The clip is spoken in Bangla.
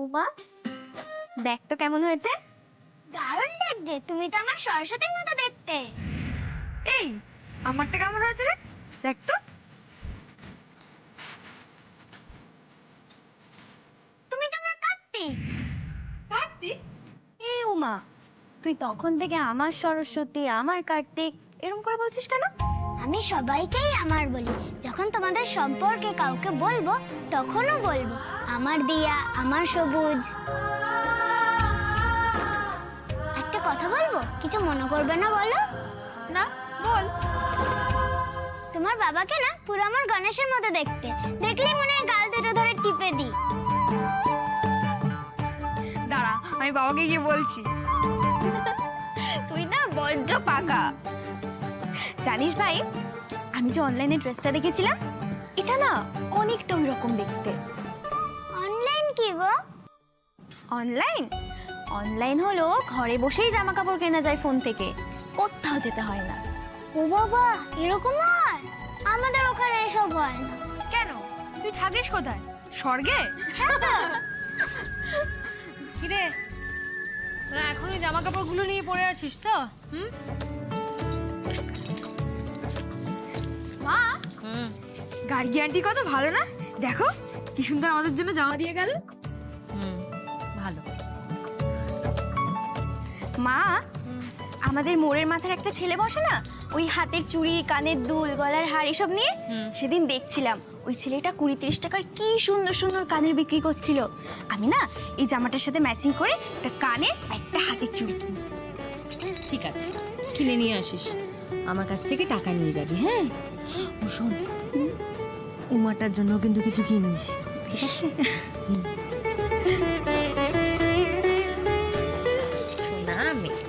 উমা, দেখ তো কেমন হয়েছে। দারুণ লাগছে, তুমি তো আমার সরস্বতীর মতো দেখতে। এই আমারটা কেমন হয়েছে রে, দেখ তো। তুমি তো আমার কার্তিক। কার্তিক? এ উমা, তুই তখন থেকে আমার সরস্বতী, আমার কার্তিক এরকম করে বলছিস কেন? আমি সবাইকেই আমার বলি, যখন তোমাদের সম্পর্কে কাউকে বলবো তখনও বলবো আমার দিয়া, আমার সবুজ। একটা কথা বলবো, কিছু মনে করবে না বলো? না, বল। তোমার বাবাকে না পুরো আমার গণেশের মতো দেখতে, দেখলেই মনে হয় গাল দুটো ধরে টিপে দিই। দাঁড়া, আমি বাবাকে গিয়ে বলছি। তুই না বড্ড পাকা। জানিস ভাই, আমি যে অনলাইনে ড্রেসটা দেখেছিলাম, এটা না অনেকটা ওই রকম দেখতে। অনলাইন কি গো? অনলাইন অনলাইন হলো ঘরে বসেই জামা কাপড় কেনা যায় ফোন থেকে, কোথাও যেতে হয় না। ও বাবা, এরকম হয়? আমাদের ওখানে এসব হয় না। কেন, তুই থাকিস কোথায়? স্বর্গে? কিরে, তোরা এখন ওই জামা কাপড়গুলো নিয়ে পড়ে আছিস তো? মা, গার্গী আন্টি কত ভালো না, দেখো কি সুন্দর আমাদের জন্য জামা দিয়ে গেল। ভালো। মা, আমাদের মোড়ের মাথার একটা ছেলে বসে না, ওই হাতের চুড়ি, কানের দুল, গলার হার এসব নিয়ে, সেদিন দেখছিলাম ওই ছেলেটা 20-30 টাকার কি সুন্দর সুন্দর কানের বিক্রি করছিল। আমি না এই জামাটার সাথে ম্যাচিং করে একটা কানের আর একটা হাতের চুড়ি কিনি। ঠিক আছে, কিনে নিয়ে আসিস, আমার কাছ থেকে টাকা নিয়ে যাবি। হ্যাঁ, ও শোন, উমাটার জন্য কিন্তু কিছু কিনিস, ঠিক আছে? সোনা মেয়ে।